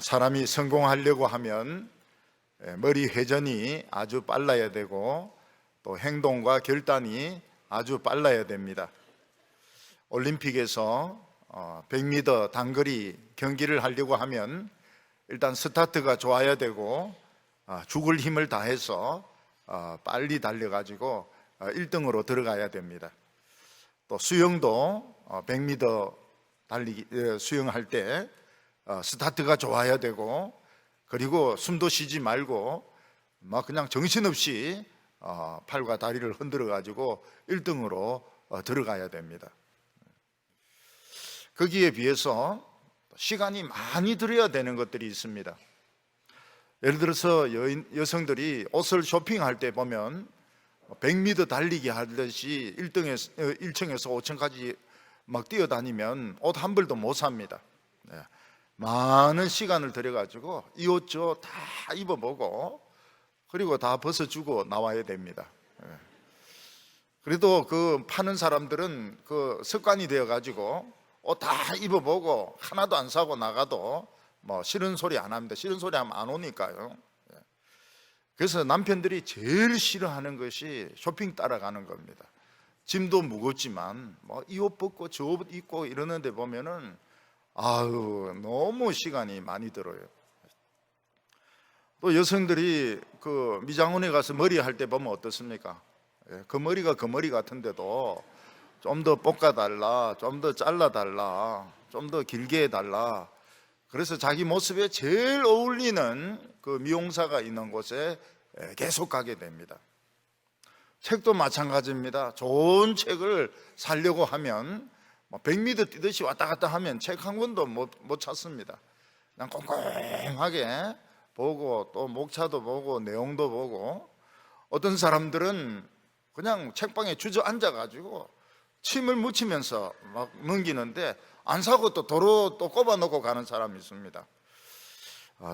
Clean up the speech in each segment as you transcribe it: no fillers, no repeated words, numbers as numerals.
사람이 성공하려고 하면 머리 회전이 아주 빨라야 되고 또 행동과 결단이 아주 빨라야 됩니다. 올림픽에서 100m 단거리 경기를 하려고 하면 일단 스타트가 좋아야 되고 죽을 힘을 다해서 빨리 달려가지고 1등으로 들어가야 됩니다. 또 수영도 100m 달리기 수영할 때 스타트가 좋아야 되고 그리고 숨도 쉬지 말고 막 그냥 정신없이 팔과 다리를 흔들어 가지고 1등으로 들어가야 됩니다. 거기에 비해서 시간이 많이 들여야 되는 것들이 있습니다. 예를 들어서 여성들이 옷을 쇼핑할 때 보면 100m 달리기 하듯이 1층에서 5층까지 막 뛰어다니면 옷 한 벌도 못 삽니다. 많은 시간을 들여가지고 이 옷 저 다 입어보고 그리고 다 벗어주고 나와야 됩니다. 그래도 그 파는 사람들은 그 습관이 되어가지고 옷 다 입어보고 하나도 안 사고 나가도 뭐 싫은 소리 안 합니다. 싫은 소리 하면 안 오니까요. 그래서 남편들이 제일 싫어하는 것이 쇼핑 따라가는 겁니다. 짐도 무겁지만 뭐 이 옷 벗고 저 옷 입고 이러는데 보면은 아유 너무 시간이 많이 들어요. 또 여성들이 그 미장원에 가서 머리 할 때 보면 어떻습니까? 그 머리가 그 머리 같은데도 좀 더 볶아달라, 좀 더 잘라달라, 좀 더 길게 해달라. 그래서 자기 모습에 제일 어울리는 그 미용사가 있는 곳에 계속 가게 됩니다. 책도 마찬가지입니다. 좋은 책을 사려고 하면 100m 뛰듯이 왔다 갔다 하면 책 한 권도 못 찾습니다. 그냥 꼼꼼하게 보고 또 목차도 보고 내용도 보고 어떤 사람들은 그냥 책방에 주저앉아가지고 침을 묻히면서 막 넘기는데 안 사고 또 도로 또 꼽아놓고 가는 사람이 있습니다.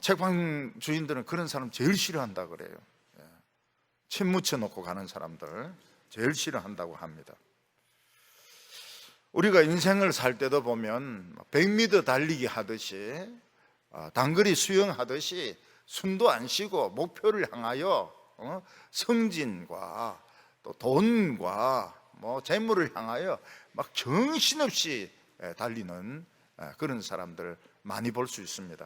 책방 주인들은 그런 사람 제일 싫어한다 그래요. 침 묻혀놓고 가는 사람들 제일 싫어한다고 합니다. 우리가 인생을 살 때도 보면 100m 달리기 하듯이 단거리 수영하듯이 숨도 안 쉬고 목표를 향하여 성진과 또 돈과 뭐 재물을 향하여 막 정신없이 달리는 그런 사람들 많이 볼 수 있습니다.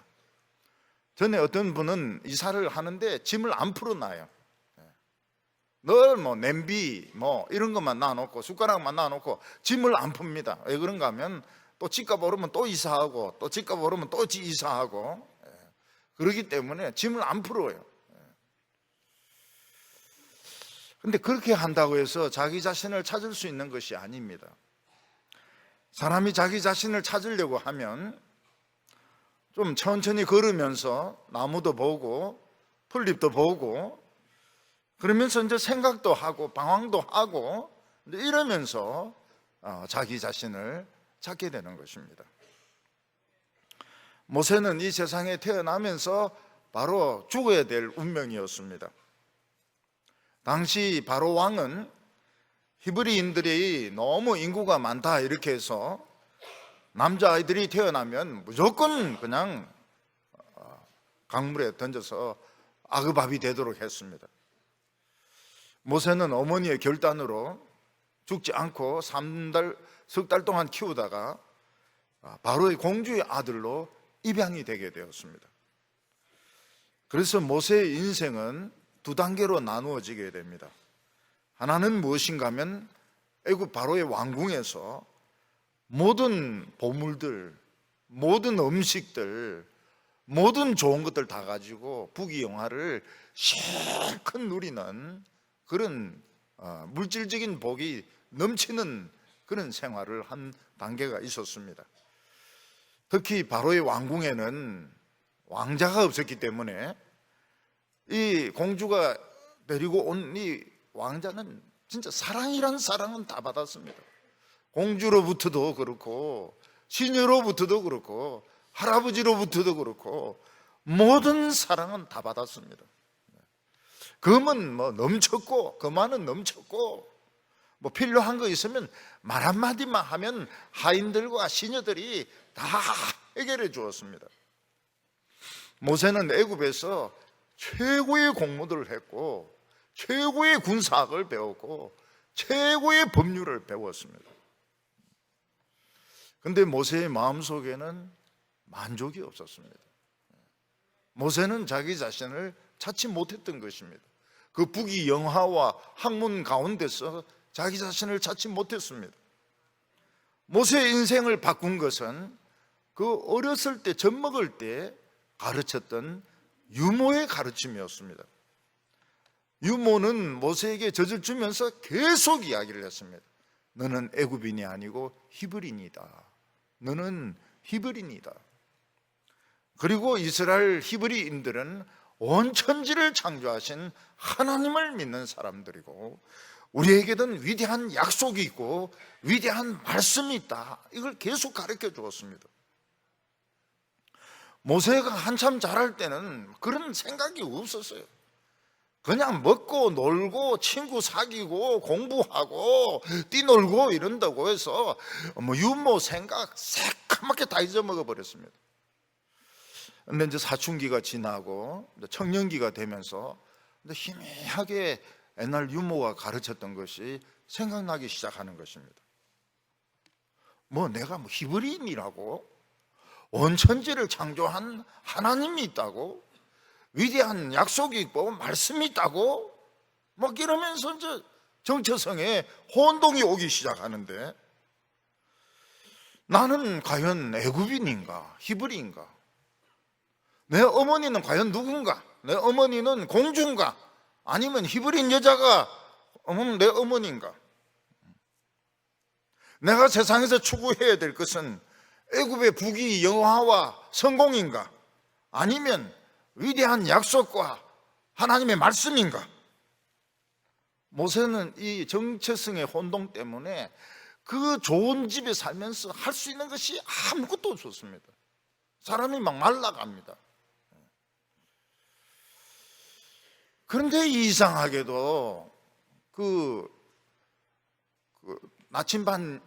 전에 어떤 분은 이사를 하는데 짐을 안 풀어놔요. 늘 뭐 냄비 뭐 이런 것만 놔놓고 숟가락만 놔놓고 짐을 안 풉니다. 왜 그런가 하면 또 집값 오르면 또 이사하고 또 집값 오르면 또 이사하고 그러기 때문에 짐을 안 풀어요. 근데 그렇게 한다고 해서 자기 자신을 찾을 수 있는 것이 아닙니다. 사람이 자기 자신을 찾으려고 하면 좀 천천히 걸으면서 나무도 보고 풀잎도 보고 그러면서 이제 생각도 하고 방황도 하고 이러면서 자기 자신을 찾게 되는 것입니다. 모세는 이 세상에 태어나면서 바로 죽어야 될 운명이었습니다. 당시 바로 왕은 히브리인들이 너무 인구가 많다 이렇게 해서 남자아이들이 태어나면 무조건 그냥 강물에 던져서 아급압이 되도록 했습니다. 모세는 어머니의 결단으로 죽지 않고 석 달 동안 키우다가 바로의 공주의 아들로 입양이 되게 되었습니다. 그래서 모세의 인생은 두 단계로 나누어지게 됩니다. 하나는 무엇인가 하면 애굽 바로의 왕궁에서 모든 보물들, 모든 음식들, 모든 좋은 것들 다 가지고 부귀영화를 실컷 누리는 그런 물질적인 복이 넘치는 그런 생활을 한 단계가 있었습니다. 특히 바로의 왕궁에는 왕자가 없었기 때문에 이 공주가 데리고 온 이 왕자는 진짜 사랑이란 사랑은 다 받았습니다. 공주로부터도 그렇고 시녀로부터도 그렇고 할아버지로부터도 그렇고 모든 사랑은 다 받았습니다. 금은 뭐 넘쳤고 금화는 넘쳤고 뭐 필요한 거 있으면 말 한마디만 하면 하인들과 시녀들이 다 해결해 주었습니다. 모세는 애굽에서 최고의 공무들을 했고 최고의 군사학을 배웠고 최고의 법률을 배웠습니다. 근데 모세의 마음속에는 만족이 없었습니다. 모세는 자기 자신을 찾지 못했던 것입니다. 그 부귀영화와 학문 가운데서 자기 자신을 찾지 못했습니다. 모세의 인생을 바꾼 것은 그 어렸을 때 젖 먹을 때 가르쳤던 유모의 가르침이었습니다. 유모는 모세에게 젖을 주면서 계속 이야기를 했습니다. 너는 애굽인이 아니고 히브리인이다. 너는 히브리인이다. 그리고 이스라엘 히브리인들은 온 천지를 창조하신 하나님을 믿는 사람들이고 우리에게는 위대한 약속이 있고 위대한 말씀이 있다. 이걸 계속 가르쳐 주었습니다. 모세가 한참 자랄 때는 그런 생각이 없었어요. 그냥 먹고 놀고 친구 사귀고 공부하고 뛰놀고 이런다고 해서 유모 생각 새까맣게 다 잊어먹어 버렸습니다. 근데 이제 사춘기가 지나고 청년기가 되면서 희미하게 옛날 유모가 가르쳤던 것이 생각나기 시작하는 것입니다. 내가 히브리인이라고 온 천지를 창조한 하나님이 있다고 위대한 약속이 있고 말씀이 있다고 이러면서 이제 정체성에 혼동이 오기 시작하는데 나는 과연 애굽인인가 히브리인가? 내 어머니는 과연 누군가? 내 어머니는 공주인가? 아니면 히브리인 여자가 내 어머니인가? 내가 세상에서 추구해야 될 것은 애굽의 부귀영화와 성공인가? 아니면 위대한 약속과 하나님의 말씀인가? 모세는 이 정체성의 혼동 때문에 그 좋은 집에 살면서 할 수 있는 것이 아무것도 없었습니다. 사람이 막 말라갑니다. 그런데 이상하게도 그 나침반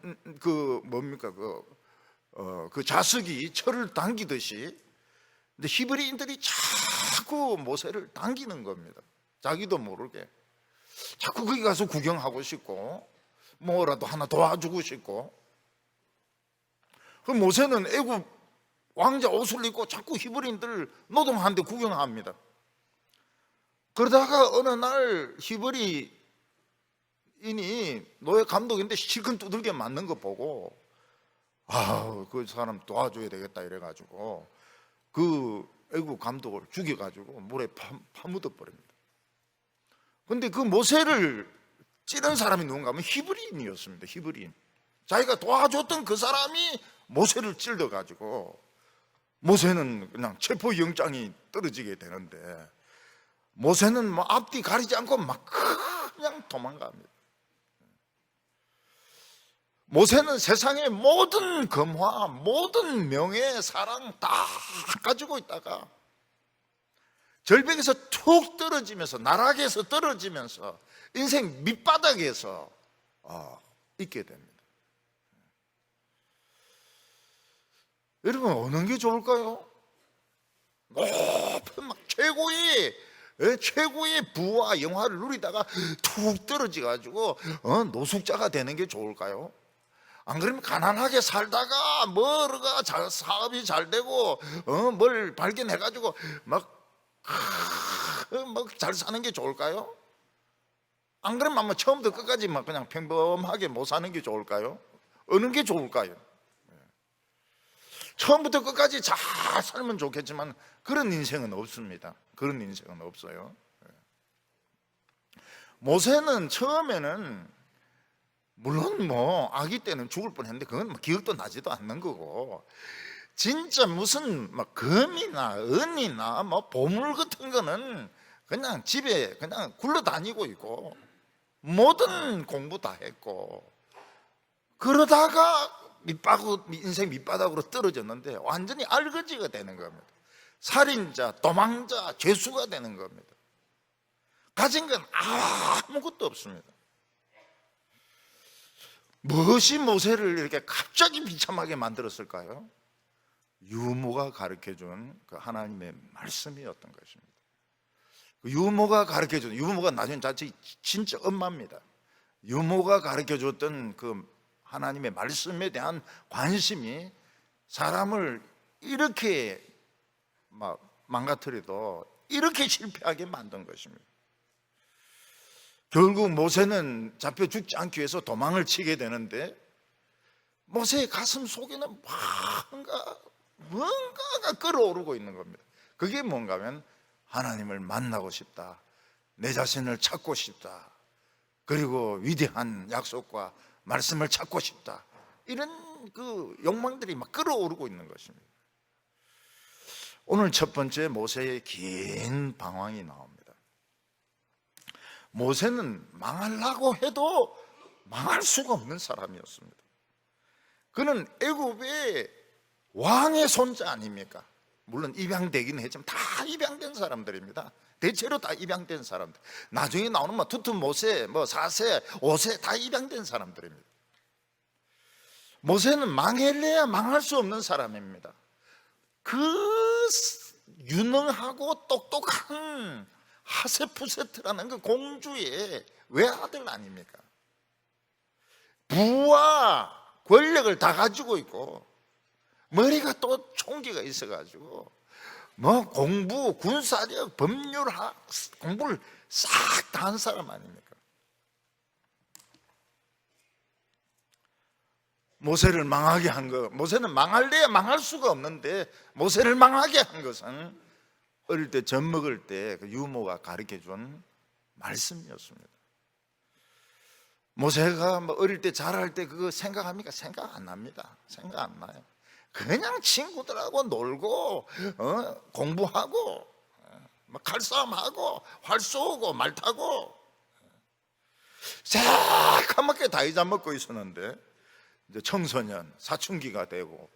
그 자석이 철을 당기듯이 근데 히브리인들이 자꾸 모세를 당기는 겁니다. 자기도 모르게 자꾸 거기 가서 구경하고 싶고 뭐라도 하나 도와주고 싶고. 그 모세는 애굽 왕자 옷을 입고 자꾸 히브리인들 노동하는데 구경합니다. 그러다가 어느 날 히브리인이 노예 감독인데 실컷 두들겨 맞는 거 보고 그 사람 도와줘야 되겠다 이래가지고 그 애굽 감독을 죽여가지고 물에 파묻어 버립니다. 근데 그 모세를 찌른 사람이 누군가 하면 히브리인이었습니다. 히브리인. 자기가 도와줬던 그 사람이 모세를 찔러가지고 모세는 그냥 체포영장이 떨어지게 되는데 모세는 앞뒤 가리지 않고 그냥 도망갑니다. 모세는 세상의 모든 금화, 모든 명예, 사랑 다 가지고 있다가 절벽에서 툭 떨어지면서 나락에서 떨어지면서 인생 밑바닥에서 있게 됩니다. 여러분 어느 게 좋을까요? 높은 최고의 부와 영화를 누리다가 툭 떨어져가지고 노숙자가 되는 게 좋을까요? 안 그러면 가난하게 살다가 뭐가 사업이 잘 되고 뭘 발견해가지고 잘 사는 게 좋을까요? 안 그러면 처음부터 끝까지 그냥 평범하게 못 사는 게 좋을까요? 어느 게 좋을까요? 처음부터 끝까지 잘 살면 좋겠지만 그런 인생은 없습니다. 그런 인생은 없어요. 모세는 처음에는 물론 아기 때는 죽을 뻔했는데 그건 기억도 나지도 않는 거고 진짜 무슨 금이나 은이나 보물 같은 거는 그냥 집에 그냥 굴러다니고 있고 모든 공부 다 했고 그러다가 인생 밑바닥으로 떨어졌는데 완전히 알거지가 되는 겁니다. 살인자, 도망자, 죄수가 되는 겁니다. 가진 건 아무것도 없습니다. 무엇이 모세를 이렇게 갑자기 비참하게 만들었을까요? 유모가 가르쳐준 그 하나님의 말씀이었던 것입니다. 그 유모가 가르쳐준, 유모가 나중에 자칫 진짜 엄마입니다. 유모가 가르쳐줬던 그 하나님의 말씀에 대한 관심이 사람을 이렇게 막 망가뜨려도 이렇게 실패하게 만든 것입니다. 결국 모세는 잡혀 죽지 않기 위해서 도망을 치게 되는데 모세의 가슴 속에는 뭔가가 끓어오르고 있는 겁니다. 그게 뭔가 하면 하나님을 만나고 싶다, 내 자신을 찾고 싶다, 그리고 위대한 약속과 말씀을 찾고 싶다, 이런 그 욕망들이 막 끓어오르고 있는 것입니다. 오늘 첫 번째 모세의 긴 방황이 나옵니다. 모세는 망하려고 해도 망할 수가 없는 사람이었습니다. 그는 애굽의 왕의 손자 아닙니까? 물론 입양되긴 했지만 다 입양된 사람들입니다. 대체로 다 입양된 사람들. 나중에 나오는 뭐 투투모세, 뭐 4세, 5세 다 입양된 사람들입니다. 모세는 망할래야 망할 수 없는 사람입니다. 그 유능하고 똑똑한 하세푸세트라는 그 공주의 외아들 아닙니까? 부와 권력을 다 가지고 있고 머리가 또 총기가 있어가지고 뭐 공부, 군사력, 법률학 공부를 싹 다 한 사람 아닙니까? 모세를 망하게 한 거, 모세는 망할래야 망할 수가 없는데 모세를 망하게 한 것은 어릴 때 젖 먹을 때 그 유모가 가르쳐준 말씀이었습니다. 모세가 뭐 어릴 때 자랄 때 그거 생각합니까? 생각 안 납니다. 생각 안 나요. 그냥 친구들하고 놀고 공부하고 뭐 칼싸움하고 활 쏘고 말 타고 새까맣게 다 잊어먹고 있었는데 이제 청소년, 사춘기가 되고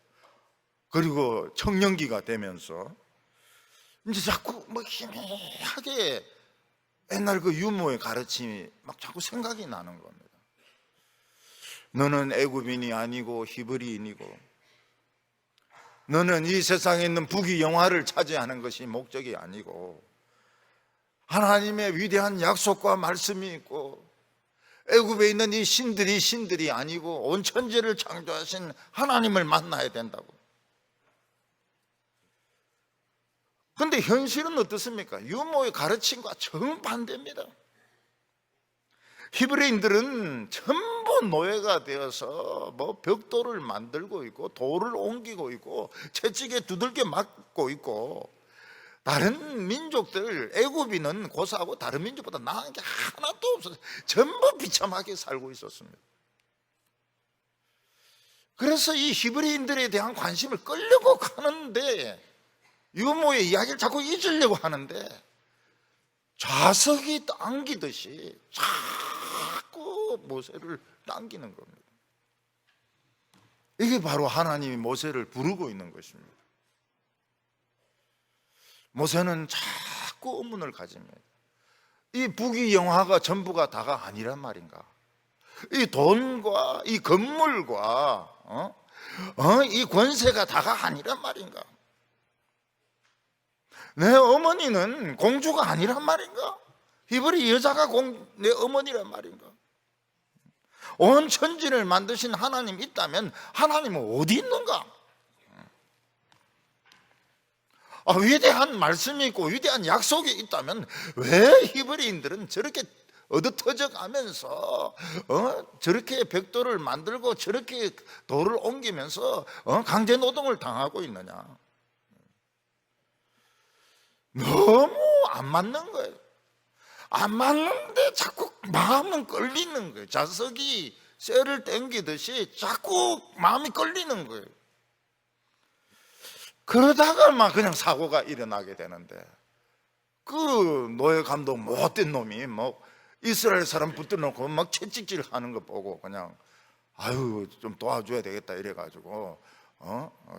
그리고 청년기가 되면서 이제 자꾸 뭐 희미하게 옛날 그 유모의 가르침이 막 자꾸 생각이 나는 겁니다. 너는 애굽인이 아니고 히브리인이고 너는 이 세상에 있는 부귀 영화를 차지하는 것이 목적이 아니고 하나님의 위대한 약속과 말씀이 있고 애굽에 있는 이 신들이 아니고 온 천지를 창조하신 하나님을 만나야 된다고. 그런데 현실은 어떻습니까? 유모의 가르침과 정반대입니다. 히브리인들은 전부 노예가 되어서 뭐 벽돌을 만들고 있고 돌을 옮기고 있고 채찍에 두들겨 맞고 있고 다른 민족들 애굽인은 고사하고 다른 민족보다 나은 게 하나도 없어서 전부 비참하게 살고 있었습니다. 그래서 이 히브리인들에 대한 관심을 끌려고 하는데 유모의 이야기를 자꾸 잊으려고 하는데 좌석이 당기듯이 자꾸 모세를 당기는 겁니다. 이게 바로 하나님이 모세를 부르고 있는 것입니다. 모세는 자꾸 의문을 가집니다. 이 부귀 영화가 전부가 다가 아니란 말인가? 이 돈과 이 건물과 이 권세가 다가 아니란 말인가? 내 어머니는 공주가 아니란 말인가? 히브리 여자가 내 어머니란 말인가? 온 천지를 만드신 하나님 있다면 하나님은 어디 있는가? 위대한 말씀이 있고 위대한 약속이 있다면 왜 히브리인들은 저렇게 얻어터져가면서 저렇게 벽돌을 만들고 저렇게 돌을 옮기면서 강제 노동을 당하고 있느냐? 너무 안 맞는 거예요. 안 맞는데 자꾸 마음은 끌리는 거예요. 자석이 쇠를 당기듯이 자꾸 마음이 끌리는 거예요. 그러다가 막 그냥 사고가 일어나게 되는데 그 노예 감독 못된 놈이 뭐 이스라엘 사람 붙들어놓고 막 채찍질 하는 거 보고 그냥 아유 좀 도와줘야 되겠다 이래가지고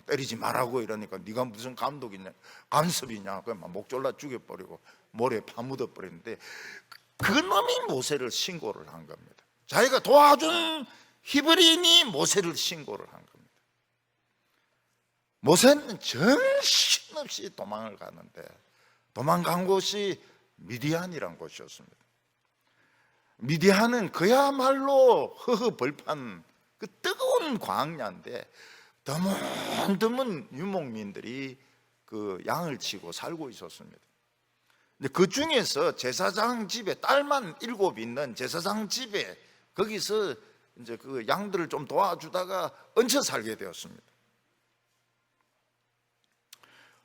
때리지 말라고 이러니까 네가 무슨 감독이냐 간섭이냐 그냥 목 졸라 죽여버리고 모래에 파묻어 버렸는데 그 놈이 모세를 신고를 한 겁니다. 자기가 도와준 히브리인이 모세를 신고를 한 겁니다. 모세는 정신없이 도망을 가는데 도망간 곳이 미디안이란 곳이었습니다. 미디안은 그야말로 허허벌판 그 뜨거운 광야인데 드문드문 유목민들이 그 양을 치고 살고 있었습니다. 근데 그 중에서 제사장 집에 딸만 7 있는 제사장 집에 거기서 이제 그 양들을 좀 도와주다가 얹혀 살게 되었습니다.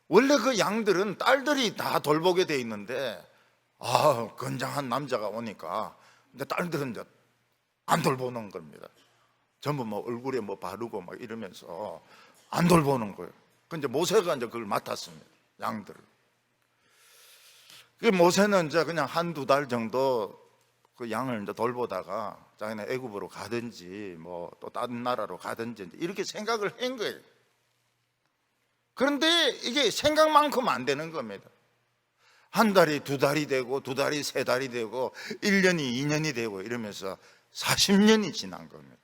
원래 그 양들은 딸들이 다 돌보게 돼 있는데 건장한 남자가 오니까 근데 딸들은 이제 안 돌보는 겁니다. 전부 뭐 얼굴에 뭐 바르고 막 이러면서 안 돌보는 거예요. 근데 모세가 이제 그걸 맡았습니다. 양들을. 그 모세는 이제 그냥 1-2달 정도 그 양을 이제 돌보다가 자기네 애굽으로 가든지 뭐 또 다른 나라로 가든지 이렇게 생각을 한 거예요. 그런데 이게 생각만큼 안 되는 겁니다. 1달이 2달이 되고 2달이 3달이 되고 1년이 2년이 되고 이러면서 40년이 지난 겁니다.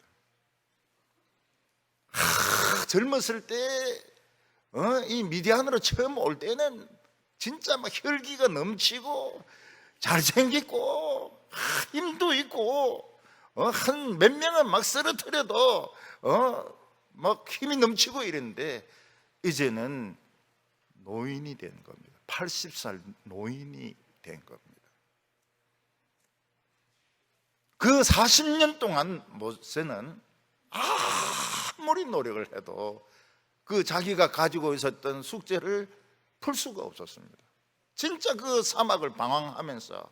젊었을 때 이 미디안으로 처음 올 때는 진짜 막 혈기가 넘치고 잘생겼고 힘도 있고 한 몇 명은 막 쓰러뜨려도 막 힘이 넘치고 이랬는데 이제는 노인이 된 겁니다. 80살 노인이 된 겁니다. 그 40년 동안 모세는 아무리 노력을 해도 그 자기가 가지고 있었던 숙제를 풀 수가 없었습니다. 진짜 그 사막을 방황하면서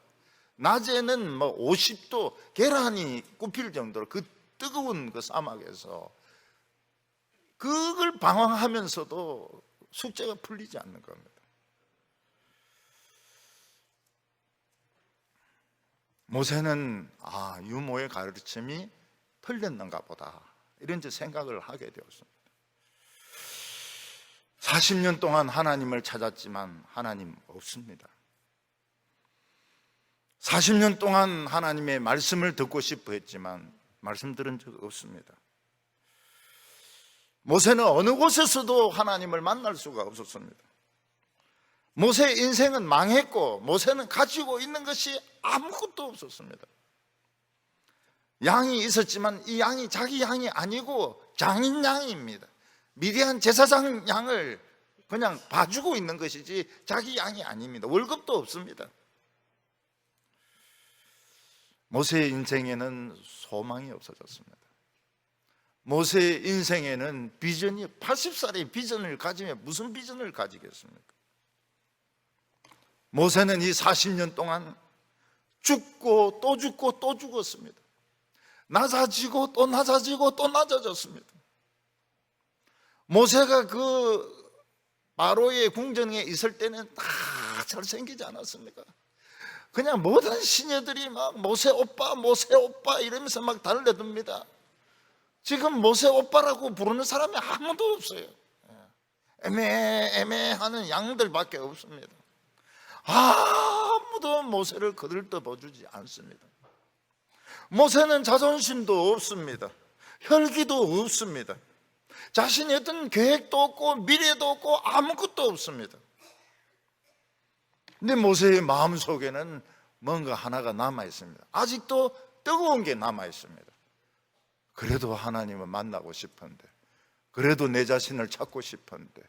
낮에는 뭐 50도 계란이 굽힐 정도로 그 뜨거운 그 사막에서 그걸 방황하면서도 숙제가 풀리지 않는 겁니다. 모세는 유모의 가르침이 틀렸는가 보다 이런 생각을 하게 되었습니다. 40년 동안 하나님을 찾았지만 하나님 없습니다. 40년 동안 하나님의 말씀을 듣고 싶어 했지만 말씀 들은 적 없습니다. 모세는 어느 곳에서도 하나님을 만날 수가 없었습니다. 모세의 인생은 망했고 모세는 가지고 있는 것이 아무것도 없었습니다. 양이 있었지만 이 양이 자기 양이 아니고 장인 양입니다. 미디안 제사장 양을 그냥 봐주고 있는 것이지 자기 양이 아닙니다. 월급도 없습니다. 모세의 인생에는 소망이 없어졌습니다. 모세의 인생에는 비전이 80살의 비전을 가지면 무슨 비전을 가지겠습니까? 모세는 이 40년 동안 죽고 또 죽고 또 죽었습니다. 낮아지고 또 낮아지고 또 낮아졌습니다. 모세가 그 바로의 궁전에 있을 때는 다 잘생기지 않았습니까? 그냥 모든 시녀들이 막 모세 오빠 이러면서 막 달려듭니다. 지금 모세 오빠라고 부르는 사람이 아무도 없어요. 애매하는 양들밖에 없습니다. 아무도 모세를 거들떠보주지 않습니다. 모세는 자존심도 없습니다. 혈기도 없습니다. 자신의 어떤 계획도 없고 미래도 없고 아무것도 없습니다. 근데 모세의 마음속에는 뭔가 하나가 남아있습니다. 아직도 뜨거운 게 남아있습니다. 그래도 하나님을 만나고 싶은데, 그래도 내 자신을 찾고 싶은데,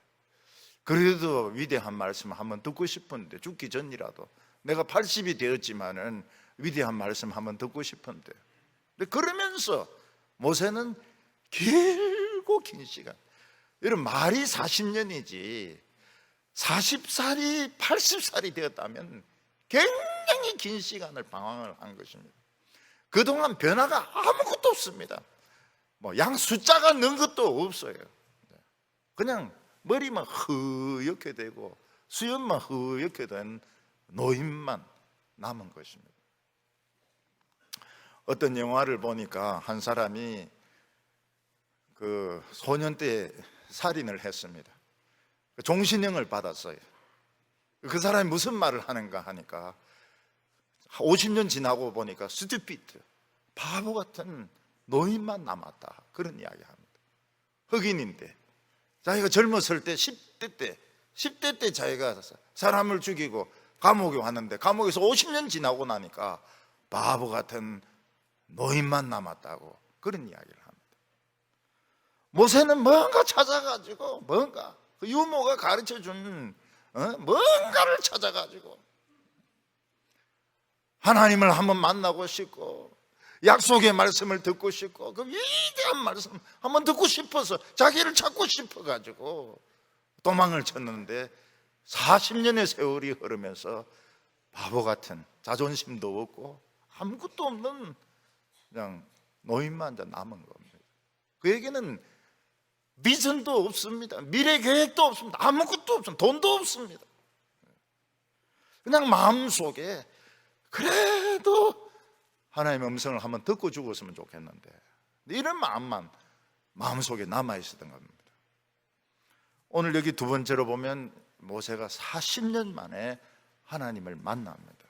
그래도 위대한 말씀 한번 듣고 싶은데, 죽기 전이라도 내가 80이 되었지만은 위대한 말씀 한번 듣고 싶은데, 근데 그러면서 모세는 길고 긴 시간, 여러분 말이 40년이지 40살이 80살이 되었다면 굉장히 긴 시간을 방황을 한 것입니다. 그동안 변화가 아무것도 없습니다. 뭐 양 숫자가 는 것도 없어요. 그냥 머리만 흐옇게 되고 수염만 흐옇게 된 노인만 남은 것입니다. 어떤 영화를 보니까 한 사람이 그 소년 때 살인을 했습니다. 종신형을 받았어요. 그 사람이 무슨 말을 하는가 하니까 50년 지나고 보니까 스튜피드, 바보 같은 노인만 남았다, 그런 이야기합니다. 흑인인데 자기가 젊었을 때 10대 때 자기가 사람을 죽이고 감옥에 왔는데 감옥에서 50년 지나고 나니까 바보 같은 노인만 남았다고 그런 이야기를 합니다. 모세는 뭔가 찾아가지고 뭔가 그 유모가 가르쳐준 뭔가를 찾아가지고 하나님을 한번 만나고 싶고 약속의 말씀을 듣고 싶고 그 위대한 말씀 한번 듣고 싶어서 자기를 찾고 싶어가지고 도망을 쳤는데 40년의 세월이 흐르면서 바보 같은 자존심도 없고 아무것도 없는 그냥 노인만 남은 겁니다. 그에게는 비전도 없습니다. 미래 계획도 없습니다. 아무것도 없습니다. 돈도 없습니다. 그냥 마음속에 그래도 하나님의 음성을 한번 듣고 죽었으면 좋겠는데 이런 마음만 마음속에 남아있었던 겁니다. 오늘 여기 두 번째로 보면 모세가 40년 만에 하나님을 만납니다.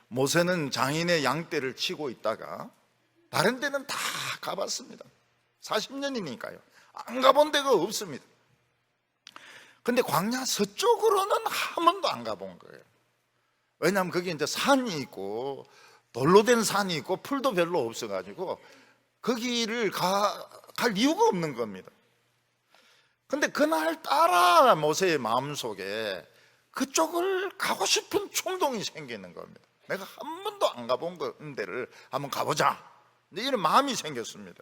모세는 장인의 양떼를 치고 있다가 다른 데는 다 가봤습니다. 40년이니까요 안 가본 데가 없습니다. 근데 광야 서쪽으로는 한 번도 안 가본 거예요. 왜냐하면 거기 이제 산이 있고 돌로 된 산이 있고 풀도 별로 없어가지고 거기를 갈 이유가 없는 겁니다. 근데 그날따라 모세의 마음속에 그쪽을 가고 싶은衝동이 생기는 겁니다. 내가 한 번도 안 가본 데를 한번 가보자 이런 마음이 생겼습니다.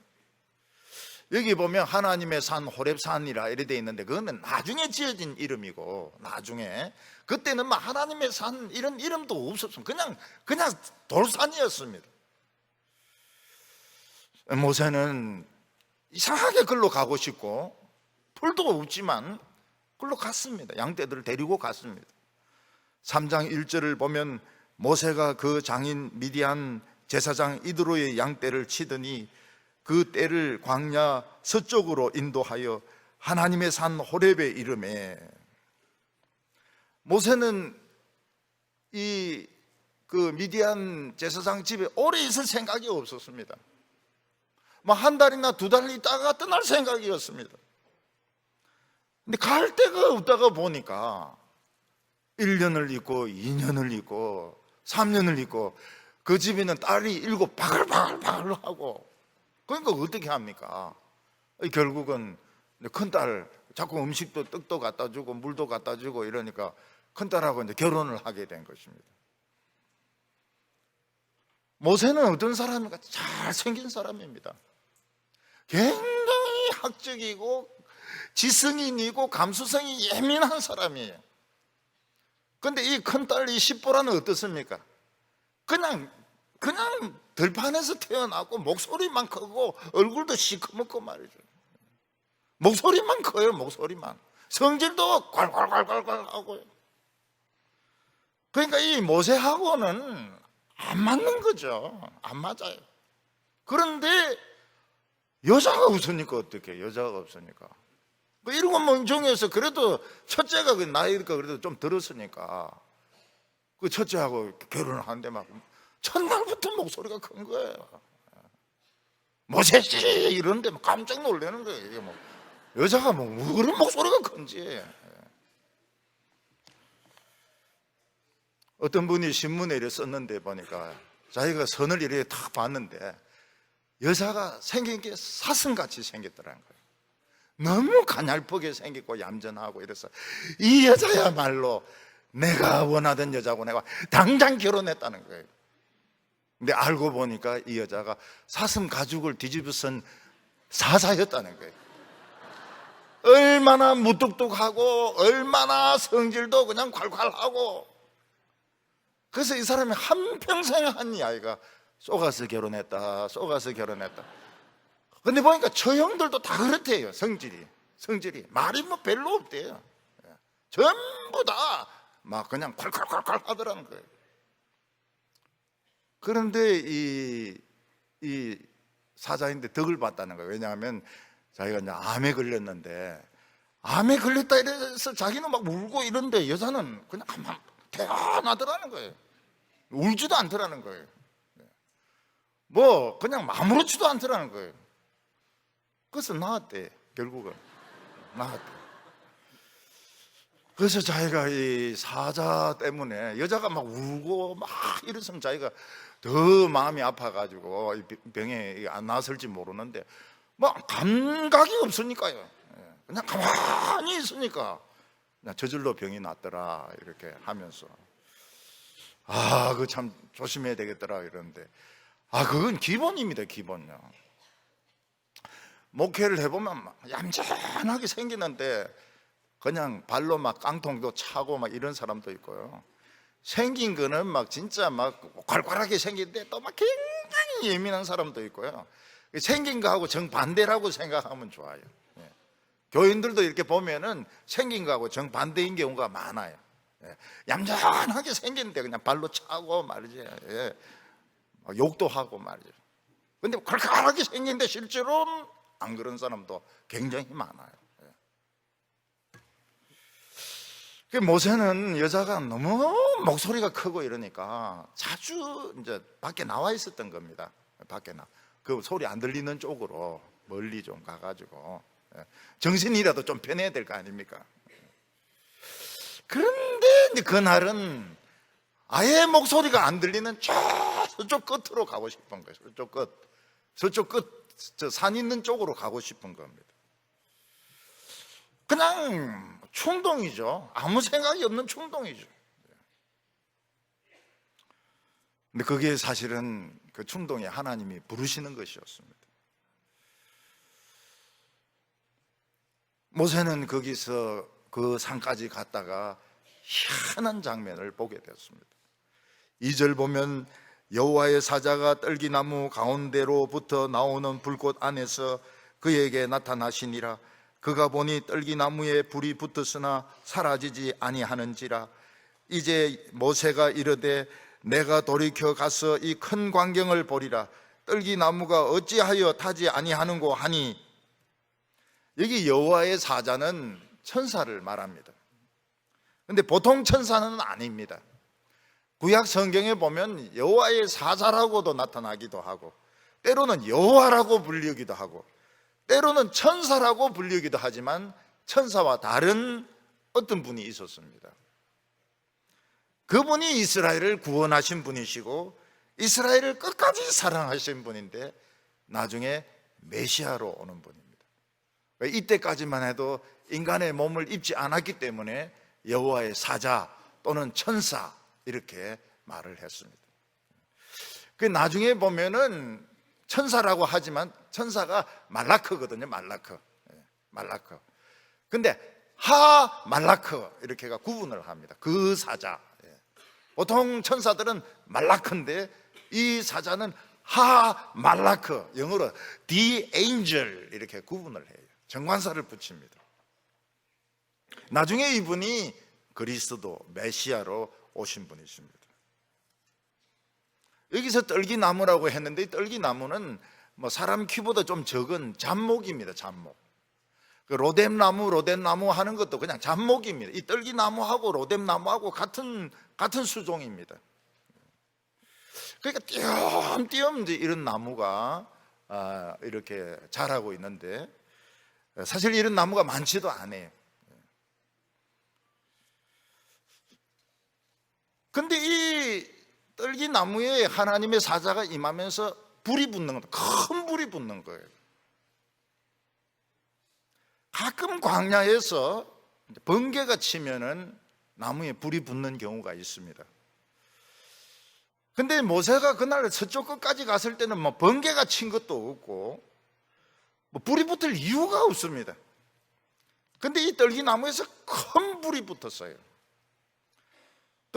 여기 보면 하나님의 산 호렙산이라 이렇게 돼 있는데 그거는 나중에 지어진 이름이고 나중에 그때는 막 하나님의 산 이런 이름도 없었습니다. 그냥 돌산이었습니다. 모세는 이상하게 글로 가고 싶고 풀도 없지만 글로 갔습니다. 양떼들을 데리고 갔습니다. 3장 1절을 보면 모세가 그 장인 미디안 제사장 이드로의 양떼를 치더니 그 떼를 광야 서쪽으로 인도하여 하나님의 산 호렙에 이르매 모세는 그 미디안 제사장 집에 오래 있을 생각이 없었습니다. 뭐 한 달이나 두 달 있다가 떠날 생각이었습니다. 근데 갈 데가 없다가 보니까 1년을 있고 2년을 있고 3년을 있고 그 집에는 딸이 7 바글바글 하고 그러니까 어떻게 합니까? 결국은 큰딸 자꾸 음식도 떡도 갖다 주고 물도 갖다 주고 이러니까 큰딸하고 이제 결혼을 하게 된 것입니다. 모세는 어떤 사람입니까? 잘생긴 사람입니다. 굉장히 학적이고 지성인이고 감수성이 예민한 사람이에요. 그런데 이 큰딸이 십보라는 어떻습니까? 그냥 들판에서 태어났고 목소리만 크고 얼굴도 시커멓고 말이죠. 목소리만 커요. 목소리만. 성질도 괄괄괄괄 하고요. 그러니까 이 모세하고는 안 맞는 거죠. 안 맞아요. 그런데 여자가 없으니까 어떡해. 여자가 없으니까 이러고 멍청해서 그래도 첫째가 그 나이가 그래도 좀 들었으니까 그 첫째하고 결혼을 하는데 막 첫날부터 목소리가 큰 거예요. 모세씨 이러는데 막 깜짝 놀라는 거예요. 이게 뭐 여자가 뭐 그런 목소리가 큰지. 어떤 분이 신문에 이렇게 썼는데 보니까 자기가 선을 이렇게 탁 봤는데 여자가 생긴 게 사슴같이 생겼더라는 거예요. 너무 가냘프게 생겼고 얌전하고 이래서 이 여자야말로 내가 원하던 여자고 내가 당장 결혼했다는 거예요. 근데 알고 보니까 이 여자가 사슴 가죽을 뒤집어 쓴 사자였다는 거예요. 얼마나 무뚝뚝하고 얼마나 성질도 그냥 콸콸하고. 그래서 이 사람이 한평생 한 이야기가 속아서 결혼했다 속아서 결혼했다. 근데 보니까 처형들도 다 그렇대요. 성질이 말이 뭐 별로 없대요. 전부 다 막 그냥 콸콸콸콸 하더라는 거예요. 그런데 이 사자인데 덕을 봤다는 거예요. 왜냐하면 자기가 이제 암에 걸렸는데 암에 걸렸다 이래서 자기는 막 울고 이런데 여자는 그냥 가만 태어나더라는 거예요. 울지도 않더라는 거예요. 뭐 그냥 아무렇지도 않더라는 거예요. 그래서 나았대. 결국은 나았대. 그래서 자기가 이 사자 때문에 여자가 막 울고 막 이래서 자기가 더 마음이 아파가지고 병에 안 나았을지 모르는데 막 감각이 없으니까요. 그냥 가만히 있으니까 그냥 저절로 병이 났더라 이렇게 하면서 그거 참 조심해야 되겠더라 이러는데 그건 기본입니다. 기본요. 목회를 해보면 막 얌전하게 생기는데 그냥 발로 막 깡통도 차고 막 이런 사람도 있고요. 생긴 거는 막 진짜 막 괄괄하게 생긴데 또 막 굉장히 예민한 사람도 있고요. 생긴 거하고 정반대라고 생각하면 좋아요. 교인들도 이렇게 보면은 생긴 거하고 정반대인 경우가 많아요. 얌전하게 생겼는데 그냥 발로 차고 말이지. 욕도 하고 말이죠. 근데 괄괄하게 생긴데 실제로는 안 그런 사람도 굉장히 많아요. 모세는 여자가 너무 목소리가 크고 이러니까 자주 이제 밖에 나와 있었던 겁니다. 밖에 그 소리 안 들리는 쪽으로 멀리 좀 가가지고 정신이라도 좀 편해야 될 거 아닙니까? 그런데 이제 그날은 아예 목소리가 안 들리는 저쪽 끝으로 가고 싶은 거예요. 저쪽 끝, 저 산 있는 쪽으로 가고 싶은 겁니다. 그냥 충동이죠. 아무 생각이 없는 충동이죠. 근데 그게 사실은 그 충동이 하나님이 부르시는 것이었습니다. 모세는 거기서 그 산까지 갔다가 희한한 장면을 보게 되었습니다. 2절 보면 여호와의 사자가 떨기나무 가운데로부터 나오는 불꽃 안에서 그에게 나타나시니라. 그가 보니 떨기나무에 불이 붙었으나 사라지지 아니하는지라. 이제 모세가 이르되 내가 돌이켜 가서 이 큰 광경을 보리라. 떨기나무가 어찌하여 타지 아니하는고 하니, 여기 여호와의 사자는 천사를 말합니다. 근데 보통 천사는 아닙니다. 구약 성경에 보면 여호와의 사자라고도 나타나기도 하고 때로는 여호와라고 불리기도 하고 때로는 천사라고 불리기도 하지만 천사와 다른 어떤 분이 있었습니다. 그분이 이스라엘을 구원하신 분이시고 이스라엘을 끝까지 사랑하신 분인데 나중에 메시아로 오는 분입니다. 이때까지만 해도 인간의 몸을 입지 않았기 때문에 여호와의 사자 또는 천사 이렇게 말을 했습니다. 그 나중에 보면은 천사라고 하지만 천사가 말라크거든요. 말라크. 근데 말라크 이렇게가 구분을 합니다. 그 사자. 보통 천사들은 말라크인데 이 사자는 말라크, 영어로 the angel 이렇게 구분을 해요. 정관사를 붙입니다. 나중에 이분이 그리스도 메시아로 오신 분이십니다. 여기서 떨기나무라고 했는데 이 떨기나무는 뭐 사람 키보다 좀 적은 잡목입니다. 잡목. 그 로뎀나무 하는 것도 그냥 잡목입니다. 이 떨기나무하고 로뎀나무하고 같은 수종입니다. 그러니까 띄엄띄엄 이런 나무가 이렇게 자라고 있는데 사실 이런 나무가 많지도 않아요. 근데 이 떨기나무에 하나님의 사자가 임하면서 불이 붙는 거예요. 큰 불이 붙는 거예요. 가끔 광야에서 번개가 치면은 나무에 불이 붙는 경우가 있습니다. 근데 모세가 그날 서쪽 끝까지 갔을 때는 뭐 번개가 친 것도 없고 뭐 불이 붙을 이유가 없습니다. 근데 이 떨기나무에서 큰 불이 붙었어요.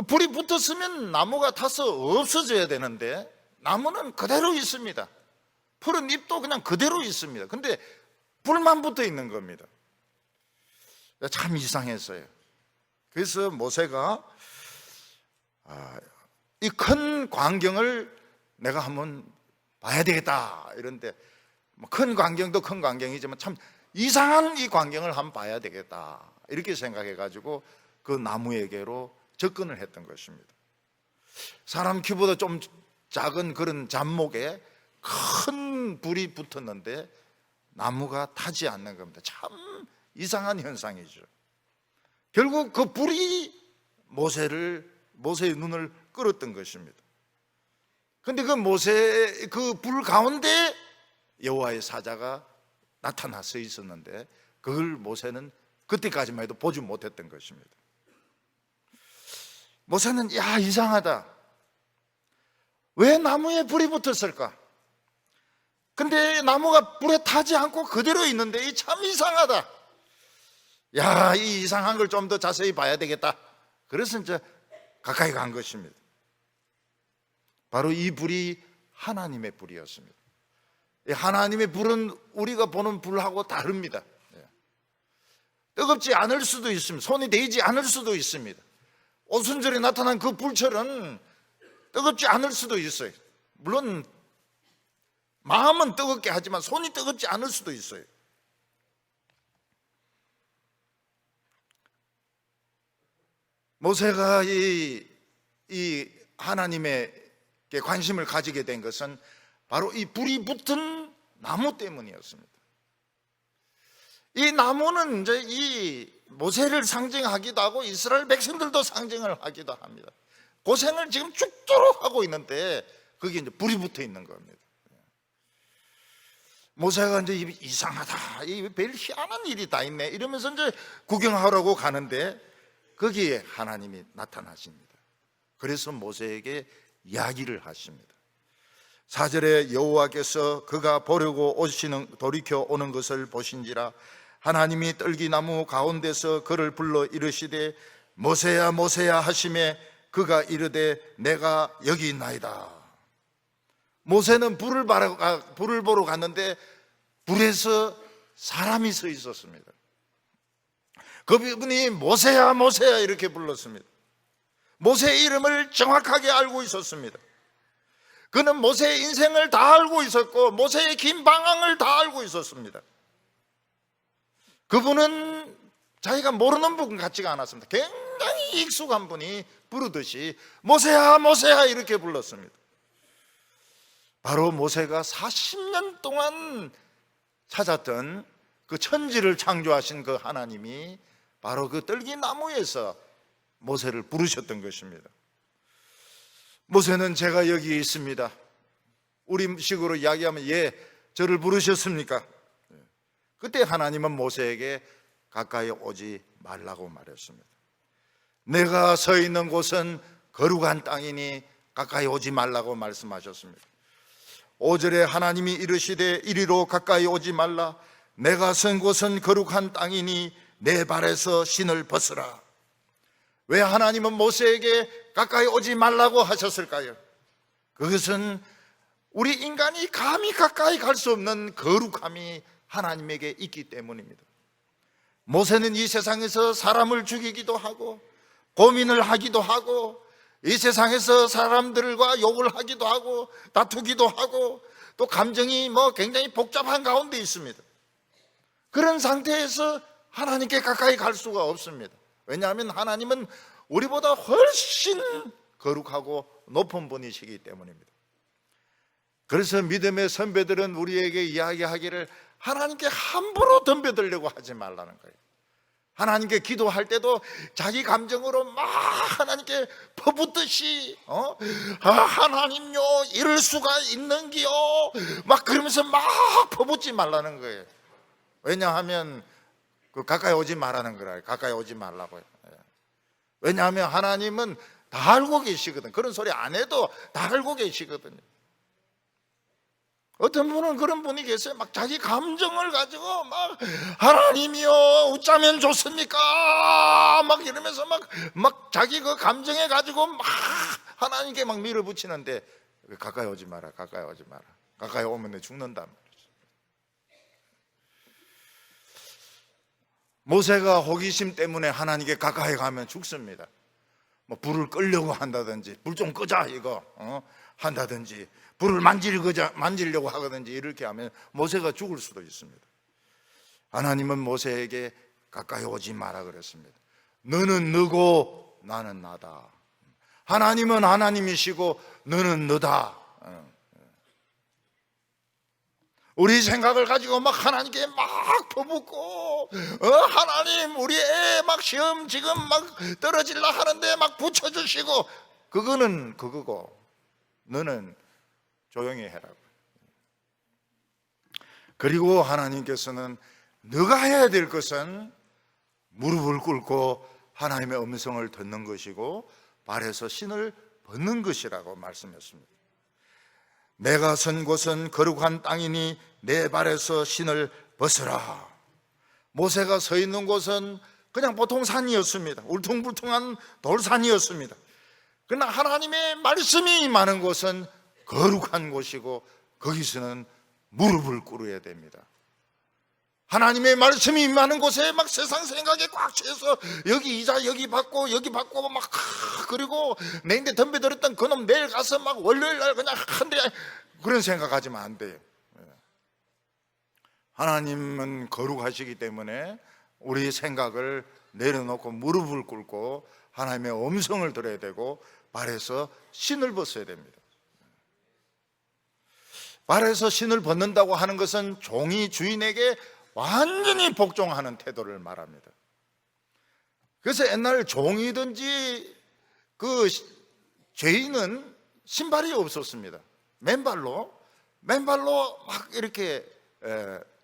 불이 붙었으면 나무가 타서 없어져야 되는데 나무는 그대로 있습니다. 푸른 잎도 그냥 그대로 있습니다. 근데 불만 붙어 있는 겁니다. 참 이상했어요. 그래서 모세가 이 큰 광경을 내가 한번 봐야 되겠다 이런데 큰 광경도 큰 광경이지만 참 이상한 이 광경을 한번 봐야 되겠다 이렇게 생각해가지고 그 나무에게로 접근을 했던 것입니다. 사람 키보다 좀 작은 그런 잡목에 큰 불이 붙었는데 나무가 타지 않는 겁니다. 참 이상한 현상이죠. 결국 그 불이 모세의 눈을 끌었던 것입니다. 그런데 그 불 가운데 여호와의 사자가 나타나서 있었는데 그걸 모세는 그때까지만 해도 보지 못했던 것입니다. 모세는 이상하다. 왜 나무에 불이 붙었을까? 근데 나무가 불에 타지 않고 그대로 있는데 이 참 이상하다. 이 이상한 걸 좀 더 자세히 봐야 되겠다. 그래서 이제 가까이 간 것입니다. 바로 이 불이 하나님의 불이었습니다. 하나님의 불은 우리가 보는 불하고 다릅니다. 뜨겁지 않을 수도 있습니다. 손이 데이지 않을 수도 있습니다. 오순절에 나타난 그 불처럼 뜨겁지 않을 수도 있어요. 물론 마음은 뜨겁게 하지만 손이 뜨겁지 않을 수도 있어요. 모세가 이 하나님에게 관심을 가지게 된 것은 바로 이 불이 붙은 나무 때문이었습니다. 이 나무는 이제 이 모세를 상징하기도 하고 이스라엘 백성들도 상징을 하기도 합니다. 고생을 지금 죽도록 하고 있는데 거기에 이제 불이 붙어 있는 겁니다. 모세가 이제 이상하다, 별 희한한 일이 다 있네 이러면서 이제 구경하려고 가는데 거기에 하나님이 나타나십니다. 그래서 모세에게 이야기를 하십니다. 4절에 여호와께서 그가 보려고 돌이켜 오는 것을 보신지라 하나님이 떨기나무 가운데서 그를 불러 이르시되 모세야 모세야 하시매 그가 이르되 내가 여기 있나이다. 모세는 불을 보러 갔는데 불에서 사람이 서 있었습니다. 그분이 모세야 모세야 이렇게 불렀습니다. 모세의 이름을 정확하게 알고 있었습니다. 그는 모세의 인생을 다 알고 있었고 모세의 긴 방황을 다 알고 있었습니다. 그분은 자기가 모르는 분 같지가 않았습니다. 굉장히 익숙한 분이 부르듯이 모세야 모세야 이렇게 불렀습니다. 바로 모세가 40년 동안 찾았던 그 천지를 창조하신 그 하나님이 바로 그 떨기나무에서 모세를 부르셨던 것입니다. 모세는 제가 여기 있습니다. 우리식으로 이야기하면 저를 부르셨습니까? 그때 하나님은 모세에게 가까이 오지 말라고 말했습니다. 내가 서 있는 곳은 거룩한 땅이니 가까이 오지 말라고 말씀하셨습니다. 5절에 하나님이 이르시되 이리로 가까이 오지 말라. 내가 선 곳은 거룩한 땅이니 내 발에서 신을 벗으라. 왜 하나님은 모세에게 가까이 오지 말라고 하셨을까요? 그것은 우리 인간이 감히 가까이 갈 수 없는 거룩함이 하나님에게 있기 때문입니다. 모세는 이 세상에서 사람을 죽이기도 하고 고민을 하기도 하고 이 세상에서 사람들과 욕을 하기도 하고 다투기도 하고 또 감정이 굉장히 복잡한 가운데 있습니다. 그런 상태에서 하나님께 가까이 갈 수가 없습니다. 왜냐하면 하나님은 우리보다 훨씬 거룩하고 높은 분이시기 때문입니다. 그래서 믿음의 선배들은 우리에게 이야기하기를 하나님께 함부로 덤벼들려고 하지 말라는 거예요. 하나님께 기도할 때도 자기 감정으로 막 하나님께 퍼붓듯이 하나님요 이럴 수가 있는기요 막 그러면서 막 퍼붓지 말라는 거예요. 왜냐하면 가까이 오지 말라는 거라. 가까이 오지 말라고요. 왜냐하면 하나님은 다 알고 계시거든. 그런 소리 안 해도 다 알고 계시거든요. 어떤 분은 그런 분이 계세요. 막 자기 감정을 가지고 막 하나님이요 어쩌면 좋습니까? 막 이러면서 막 자기 그 감정에 가지고 막 하나님께 막 밀어붙이는데 가까이 오지 마라. 가까이 오지 마라. 가까이 오면 내 죽는단 말이죠. 모세가 호기심 때문에 하나님께 가까이 가면 죽습니다. 불을 끌려고 한다든지 불 좀 끄자 이거 한다든지 불을 만지려고 하거든지 이렇게 하면 모세가 죽을 수도 있습니다. 하나님은 모세에게 가까이 오지 마라 그랬습니다. 너는 너고 나는 나다. 하나님은 하나님이시고 너는 너다. 우리 생각을 가지고 막 하나님께 막 퍼붓고, 하나님 우리 애 막 시험 지금 막 떨어질라 하는데 막 붙여주시고, 그거는 그거고 너는 조용히 해라고. 그리고 하나님께서는 너가 해야 될 것은 무릎을 꿇고 하나님의 음성을 듣는 것이고 발에서 신을 벗는 것이라고 말씀했습니다. 내가 선 곳은 거룩한 땅이니 내 발에서 신을 벗으라. 모세가 서 있는 곳은 그냥 보통 산이었습니다. 울퉁불퉁한 돌산이었습니다. 그러나 하나님의 말씀이 임하는 곳은 거룩한 곳이고 거기서는 무릎을 꿇어야 됩니다. 하나님의 말씀이 임하는 곳에 막 세상 생각에 꽉 채서 여기 이자 여기 받고 막 그리고 내인데 덤벼들었던 그놈 내일 가서 막 월요일 날 그냥 한데 그런 생각하지면 안 돼요. 하나님은 거룩하시기 때문에 우리 생각을 내려놓고 무릎을 꿇고 하나님의 음성을 들어야 되고 발에서 신을 벗어야 됩니다. 발에서 신을 벗는다고 하는 것은 종이 주인에게 완전히 복종하는 태도를 말합니다. 그래서 옛날 종이든지 그 죄인은 신발이 없었습니다. 맨발로 막 이렇게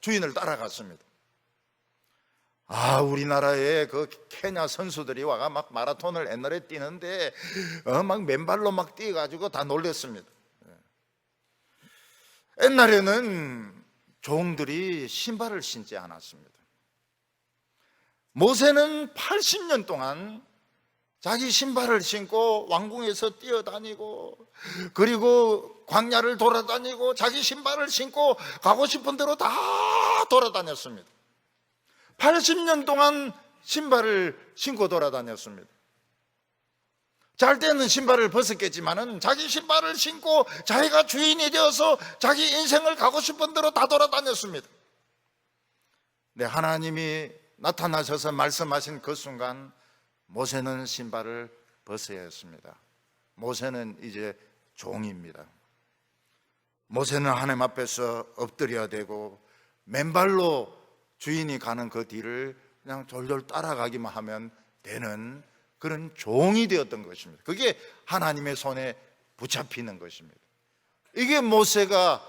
주인을 따라갔습니다. 우리나라에 그 케냐 선수들이 와가 막 마라톤을 옛날에 뛰는데 막 맨발로 막 뛰어가지고 다 놀랬습니다. 옛날에는 종들이 신발을 신지 않았습니다. 모세는 80년 동안 자기 신발을 신고 왕궁에서 뛰어다니고 그리고 광야를 돌아다니고 자기 신발을 신고 가고 싶은 대로 다 돌아다녔습니다. 80년 동안 신발을 신고 돌아다녔습니다. 잘 때는 신발을 벗었겠지만은 자기 신발을 신고 자기가 주인이 되어서 자기 인생을 가고 싶은 대로 다 돌아다녔습니다. 네, 하나님이 나타나셔서 말씀하신 그 순간 모세는 신발을 벗어야 했습니다. 모세는 이제 종입니다. 모세는 하나님 앞에서 엎드려야 되고 맨발로 주인이 가는 그 뒤를 그냥 졸졸 따라가기만 하면 되는 그런 종이 되었던 것입니다. 그게 하나님의 손에 붙잡히는 것입니다. 이게 모세가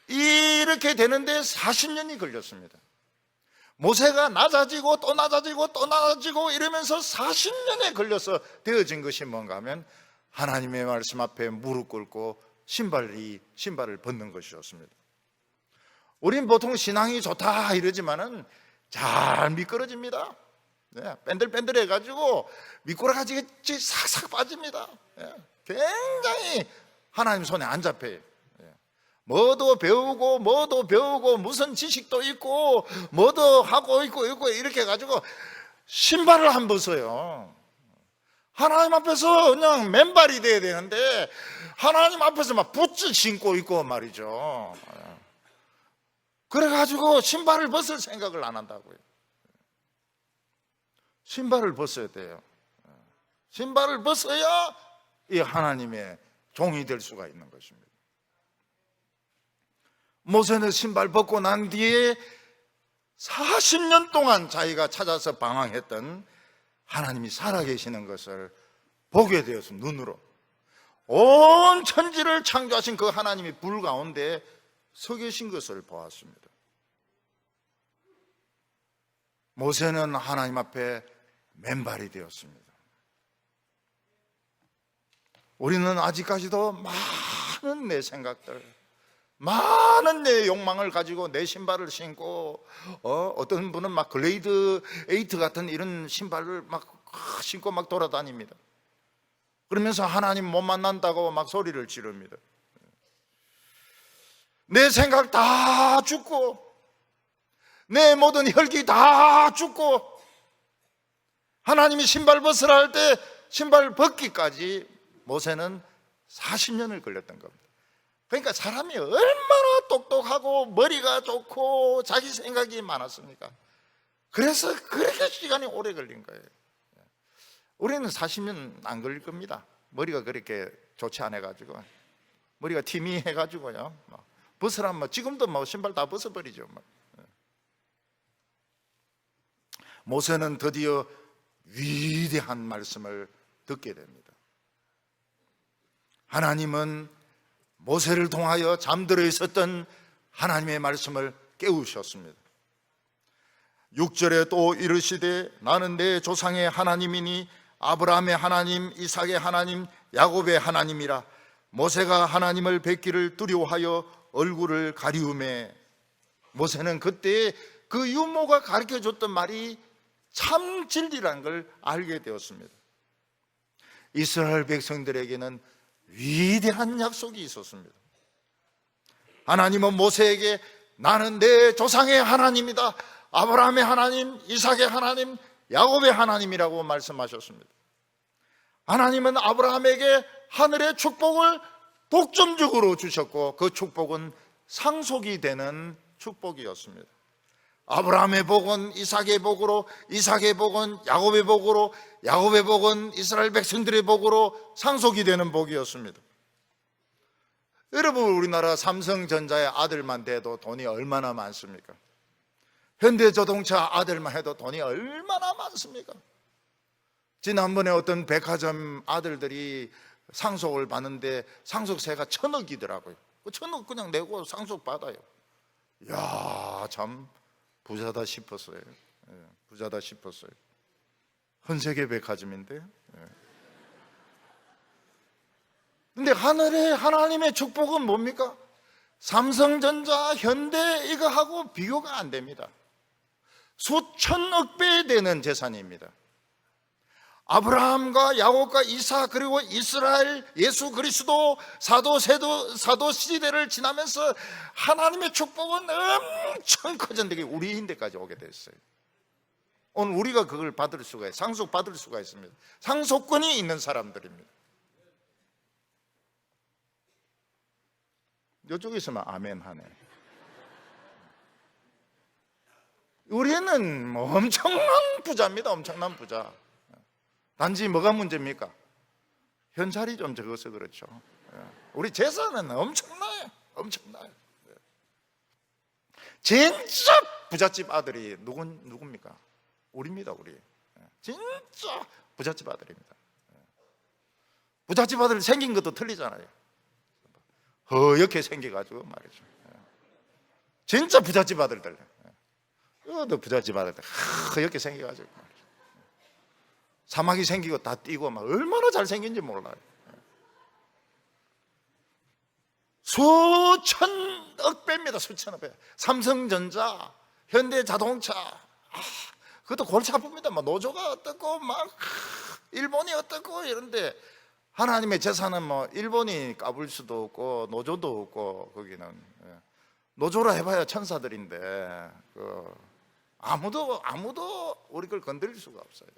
이렇게 되는데 40년이 걸렸습니다. 모세가 낮아지고 또 낮아지고 또 낮아지고 이러면서 40년에 걸려서 되어진 것이 뭔가 하면 하나님의 말씀 앞에 무릎 꿇고 신발을 벗는 것이었습니다. 우린 보통 신앙이 좋다 이러지만은 잘 미끄러집니다. 뺀들뺀들 해가지고 미꾸라지같이 싹싹 빠집니다. 굉장히 하나님 손에 안 잡혀요. 뭐도 배우고 무슨 지식도 있고 뭐도 하고 있고 이렇게 해가지고 신발을 안 벗어요. 하나님 앞에서 그냥 맨발이 돼야 되는데 하나님 앞에서 막 붓을 신고 있고 말이죠. 그래가지고 신발을 벗을 생각을 안 한다고요. 신발을 벗어야 돼요. 신발을 벗어야 이 하나님의 종이 될 수가 있는 것입니다. 모세는 신발 벗고 난 뒤에 40년 동안 자기가 찾아서 방황했던 하나님이 살아계시는 것을 보게 되었습니다. 눈으로. 온 천지를 창조하신 그 하나님이 불 가운데 서 계신 것을 보았습니다. 모세는 하나님 앞에 맨발이 되었습니다. 우리는 아직까지도 많은 내 생각들, 많은 내 욕망을 가지고 내 신발을 신고 어떤 분은 막 글레이드 8 같은 이런 신발을 막 신고 막 돌아다닙니다. 그러면서 하나님 못 만난다고 막 소리를 지릅니다. 내 생각 다 죽고 내 모든 혈기 다 죽고 하나님이 신발 벗으라 할 때 신발 벗기까지 모세는 40년을 걸렸던 겁니다. 그러니까 사람이 얼마나 똑똑하고 머리가 좋고 자기 생각이 많았습니까? 그래서 그렇게 시간이 오래 걸린 거예요. 우리는 40년 안 걸릴 겁니다. 머리가 그렇게 좋지 않아가지고 머리가 티미해가지고요 벗으라면 지금도 뭐 신발 다 벗어버리죠. 모세는 드디어 위대한 말씀을 듣게 됩니다. 하나님은 모세를 통하여 잠들어 있었던 하나님의 말씀을 깨우셨습니다. 6절에 또 이르시되 나는 내 조상의 하나님이니 아브라함의 하나님, 이삭의 하나님, 야곱의 하나님이라. 모세가 하나님을 뵙기를 두려워하여 얼굴을 가리우매. 모세는 그때 그 유모가 가르쳐줬던 말이 참 진리라는 걸 알게 되었습니다. 이스라엘 백성들에게는 위대한 약속이 있었습니다. 하나님은 모세에게 나는 내 조상의 하나님이다, 아브라함의 하나님, 이삭의 하나님, 야곱의 하나님이라고 말씀하셨습니다. 하나님은 아브라함에게 하늘의 축복을 독점적으로 주셨고 그 축복은 상속이 되는 축복이었습니다. 아브라함의 복은 이삭의 복으로, 이삭의 복은 야곱의 복으로, 야곱의 복은 이스라엘 백성들의 복으로 상속이 되는 복이었습니다. 여러분, 우리나라 삼성전자의 아들만 돼도 돈이 얼마나 많습니까? 현대자동차 아들만 해도 돈이 얼마나 많습니까? 지난번에 어떤 백화점 아들들이 상속을 받는데 상속세가 1,000억이더라고요. 1,000억 그냥 내고 상속 받아요. 이야, 참 부자다 싶었어요. 부자다 싶었어요. 헌세계 백화점인데. 근데 하늘의 하나님의 축복은 뭡니까? 삼성전자, 현대 이거하고 비교가 안 됩니다. 수천억 배 되는 재산입니다. 아브라함과 야곱과 이삭 그리고 이스라엘, 예수 그리스도 사도 시대를 지나면서 하나님의 축복은 엄청 커졌는데 우리인데까지 오게 됐어요. 오늘 우리가 그걸 받을 수가 있어요. 상속 받을 수가 있습니다. 상속권이 있는 사람들입니다. 이쪽에 있으면 아멘 하네. 우리는 뭐 엄청난 부자입니다. 엄청난 부자. 단지 뭐가 문제입니까? 현찰이 좀 적어서 그렇죠. 우리 재산은 엄청나요. 엄청나요. 진짜 부잣집 아들이 누굽니까? 우리입니다. 우리. 진짜 부잣집 아들입니다. 부잣집 아들 생긴 것도 틀리잖아요. 허옇게 생겨가지고 말이죠. 진짜 부잣집 아들들. 이것도 부잣집 아들들 허옇게 생겨가지고 말이죠. 사마귀 생기고 다 띄고 막 얼마나 잘생긴지 몰라요. 수천억 배입니다. 수천억 배. 삼성전자, 현대자동차, 그것도 골치 아픕니다. 막 노조가 어떻고 막 일본이 어떻고 이런데 하나님의 재산은 뭐 일본이 까불 수도 없고 노조도 없고 거기는 노조라 해봐야 천사들인데 아무도 우리 걸 건드릴 수가 없어요.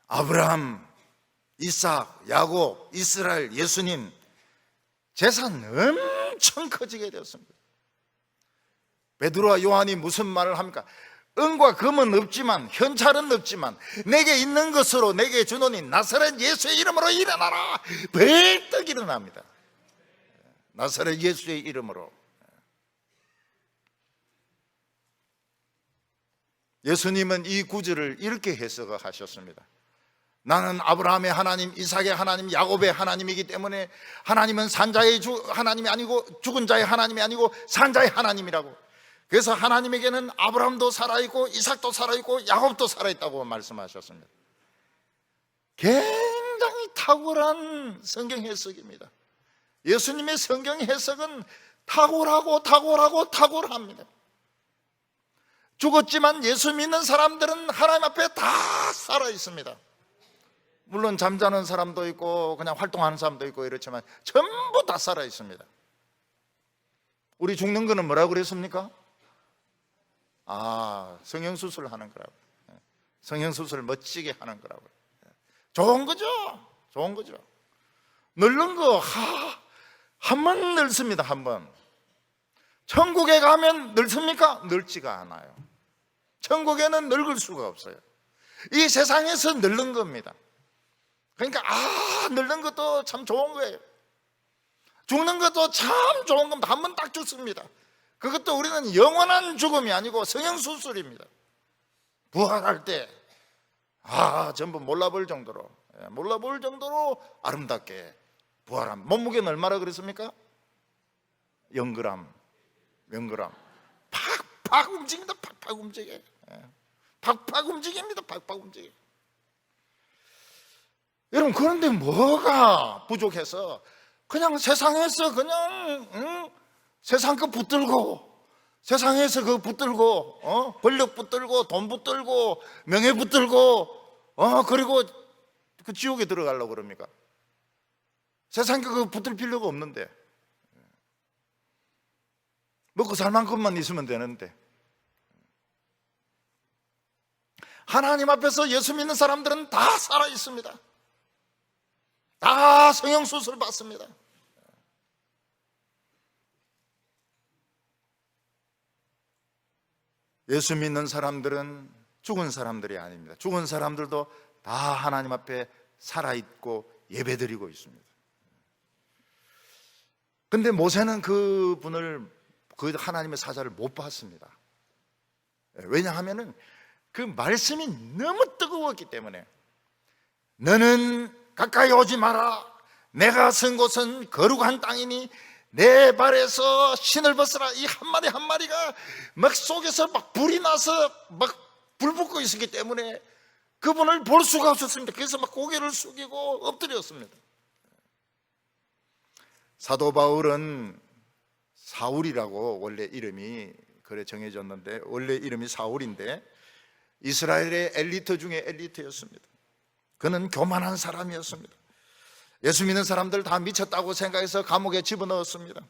아브라함, 이삭, 야곱, 이스라엘, 예수님 재산 엄청 커지게 되었습니다. 베드로와 요한이 무슨 말을 합니까? 은과 금은 없지만, 현찰은 없지만 내게 있는 것으로 내게 주노니 나사렛 예수의 이름으로 일어나라. 벌떡 일어납니다. 나사렛 예수의 이름으로. 예수님은 이 구절을 이렇게 해석하셨습니다. 나는 아브라함의 하나님, 이삭의 하나님, 야곱의 하나님이기 때문에 하나님은 산자의 하나님이 아니고 죽은 자의 하나님이 아니고 산자의 하나님이라고. 그래서 하나님에게는 아브라함도 살아있고 이삭도 살아있고 야곱도 살아있다고 말씀하셨습니다. 굉장히 탁월한 성경 해석입니다. 예수님의 성경 해석은 탁월합니다. 죽었지만 예수 믿는 사람들은 하나님 앞에 다 살아있습니다. 물론 잠자는 사람도 있고 그냥 활동하는 사람도 있고 이렇지만 전부 다 살아있습니다. 우리 죽는 거는 뭐라고 그랬습니까? 성형수술 하는 거라고. 성형수술 멋지게 하는 거라고. 좋은 거죠. 좋은 거죠. 늙는 거 한 번 늙습니다. 한 번. 천국에 가면 늙습니까? 늙지가 않아요. 천국에는 늙을 수가 없어요. 이 세상에서 늙는 겁니다. 그러니까 늙는 것도 참 좋은 거예요. 죽는 것도 참 좋은 겁니다. 한 번 딱 죽습니다. 그것도 우리는 영원한 죽음이 아니고 성형수술입니다. 부활할 때 전부 몰라볼 정도로 아름답게 부활함. 몸무게는 얼마나 그랬습니까? 0g. 팍팍 움직입니다. 팍팍 움직여. 팍팍 움직입니다. 팍팍 움직여. 여러분, 그런데 뭐가 부족해서 그냥 세상에서 세상 거 붙들고, 세상에서 그거 붙들고, 권력 붙들고, 돈 붙들고, 명예 붙들고, 그리고 그 지옥에 들어가려고 그럽니까? 세상 거 그거 붙들 필요가 없는데, 먹고 살 만큼만 있으면 되는데. 하나님 앞에서 예수 믿는 사람들은 다 살아 있습니다. 다 성형수술 받습니다. 예수 믿는 사람들은 죽은 사람들이 아닙니다. 죽은 사람들도 다 하나님 앞에 살아있고 예배드리고 있습니다. 근데 모세는 그 하나님의 사자를 못 봤습니다. 왜냐하면은 그 말씀이 너무 뜨거웠기 때문에. 너는 가까이 오지 마라. 내가 선 곳은 거룩한 땅이니 내 발에서 신을 벗어라. 이 한 마리 한 마리가 막 속에서 막 불이 나서 막 불 붙고 있었기 때문에 그분을 볼 수가 없었습니다. 그래서 막 고개를 숙이고 엎드렸습니다. 사도 바울은 사울이라고 원래 이름이 그래 정해졌는데, 원래 이름이 사울인데 이스라엘의 엘리트 중에 엘리트였습니다. 그는 교만한 사람이었습니다. 예수 믿는 사람들 다 미쳤다고 생각해서 감옥에 집어넣었습니다.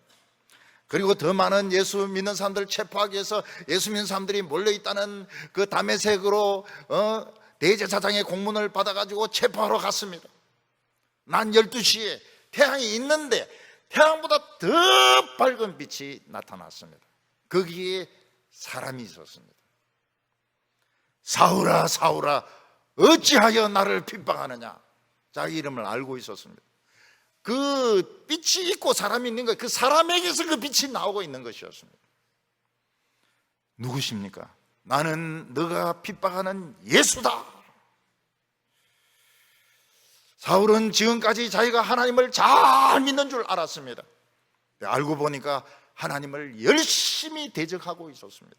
그리고 더 많은 예수 믿는 사람들 체포하기 위해서 예수 믿는 사람들이 몰려있다는 그 다메섹으로 대제사장의 공문을 받아가지고 체포하러 갔습니다. 난 12시에 태양이 있는데 태양보다 더 밝은 빛이 나타났습니다. 거기에 사람이 있었습니다. 사울아 사울아 어찌하여 나를 핍박하느냐. 자기 이름을 알고 있었습니다. 그 빛이 있고 사람이 있는 것, 그 사람에게서 그 빛이 나오고 있는 것이었습니다. 누구십니까? 나는 너가 핍박하는 예수다. 사울은 지금까지 자기가 하나님을 잘 믿는 줄 알았습니다. 알고 보니까 하나님을 열심히 대적하고 있었습니다.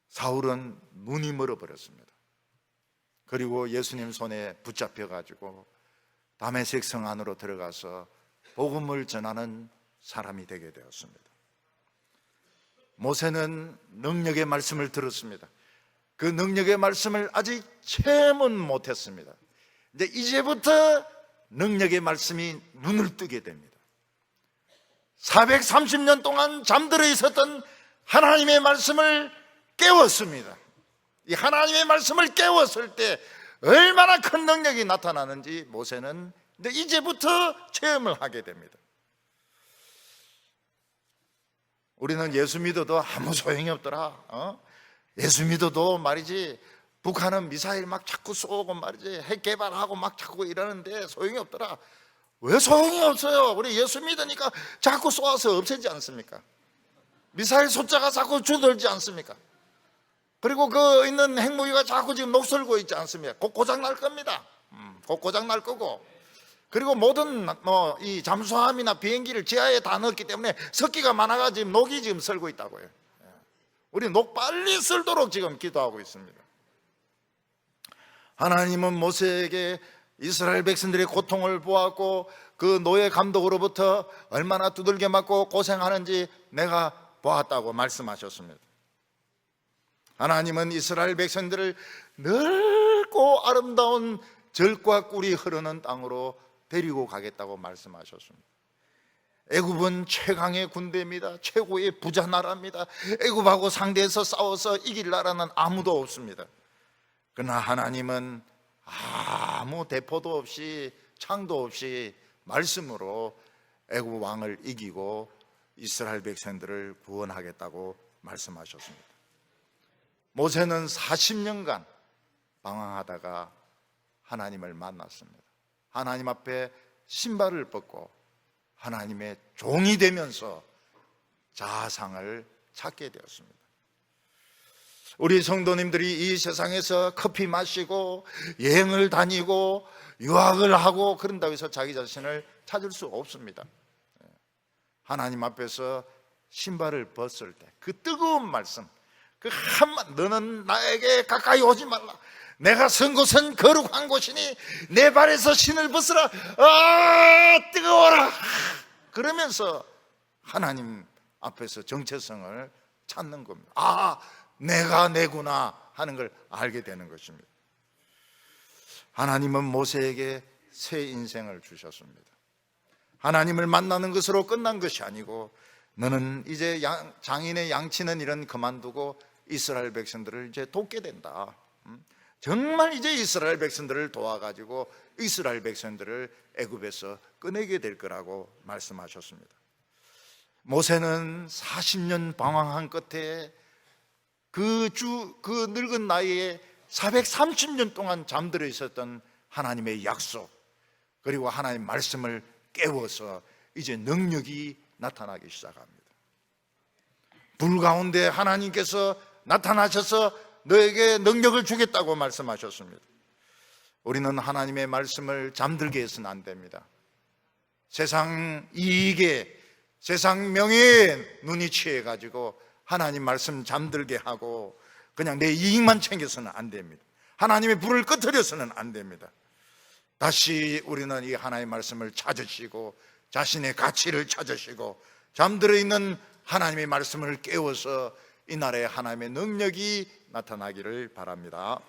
사울은 눈이 멀어버렸습니다. 그리고 예수님 손에 붙잡혀가지고 다메섹 성 안으로 들어가서 복음을 전하는 사람이 되게 되었습니다. 모세는 능력의 말씀을 들었습니다. 그 능력의 말씀을 아직 체험은 못했습니다. 이제부터 능력의 말씀이 눈을 뜨게 됩니다. 430년 동안 잠들어 있었던 하나님의 말씀을 깨웠습니다. 이 하나님의 말씀을 깨웠을 때 얼마나 큰 능력이 나타나는지 모세는 이제부터 체험을 하게 됩니다. 우리는 예수 믿어도 아무 소용이 없더라. 예수 믿어도 말이지 북한은 미사일 막 자꾸 쏘고 말이지 핵 개발하고 막 자꾸 이러는데 소용이 없더라. 왜 소용이 없어요? 우리 예수 믿으니까 자꾸 쏘아서 없애지 않습니까? 미사일 숫자가 자꾸 줄어들지 않습니까? 그리고 그 있는 핵무기가 자꾸 지금 녹슬고 있지 않습니까? 곧 고장 날 겁니다. 곧 고장 날 거고. 그리고 모든 이 잠수함이나 비행기를 지하에 다 넣었기 때문에 습기가 많아가지고 녹이 지금 슬고 있다고요. 우리 녹 빨리 슬도록 지금 기도하고 있습니다. 하나님은 모세에게 이스라엘 백성들의 고통을 보았고 그 노예 감독으로부터 얼마나 두들겨 맞고 고생하는지 내가 보았다고 말씀하셨습니다. 하나님은 이스라엘 백성들을 넓고 아름다운 절과 꿀이 흐르는 땅으로 데리고 가겠다고 말씀하셨습니다. 애굽은 최강의 군대입니다. 최고의 부자 나라입니다. 애굽하고 상대해서 싸워서 이길 나라는 아무도 없습니다. 그러나 하나님은 아무 대포도 없이 창도 없이 말씀으로 애굽 왕을 이기고 이스라엘 백성들을 구원하겠다고 말씀하셨습니다. 모세는 40년간 방황하다가 하나님을 만났습니다. 하나님 앞에 신발을 벗고 하나님의 종이 되면서 자아상을 찾게 되었습니다. 우리 성도님들이 이 세상에서 커피 마시고 여행을 다니고 유학을 하고 그런다고 해서 자기 자신을 찾을 수 없습니다. 하나님 앞에서 신발을 벗을 때 그 뜨거운 말씀, 그 한마디, 너는 나에게 가까이 오지 말라, 내가 선 곳은 거룩한 곳이니 내 발에서 신을 벗으라, 아 뜨거워라, 그러면서 하나님 앞에서 정체성을 찾는 겁니다. 아, 내가 내구나 하는 걸 알게 되는 것입니다. 하나님은 모세에게 새 인생을 주셨습니다. 하나님을 만나는 것으로 끝난 것이 아니고, 너는 이제 장인의 양치는 일은 그만두고 이스라엘 백성들을 이제 돕게 된다. 정말 이제 이스라엘 백성들을 도와가지고 이스라엘 백성들을 애굽에서 꺼내게 될 거라고 말씀하셨습니다. 모세는 40년 방황한 끝에 그 늙은 나이에 430년 동안 잠들어 있었던 하나님의 약속, 그리고 하나님의 말씀을 깨워서 이제 능력이 나타나기 시작합니다. 불 가운데 하나님께서 나타나셔서 너에게 능력을 주겠다고 말씀하셨습니다. 우리는 하나님의 말씀을 잠들게 해서는 안 됩니다. 세상 이익에, 세상 명예에 눈이 취해가지고 하나님 말씀 잠들게 하고 그냥 내 이익만 챙겨서는 안 됩니다. 하나님의 불을 꺼트려서는 안 됩니다. 다시 우리는 이 하나님의 말씀을 찾으시고 자신의 가치를 찾으시고 잠들어 있는 하나님의 말씀을 깨워서 이 나라에 하나님의 능력이 나타나기를 바랍니다.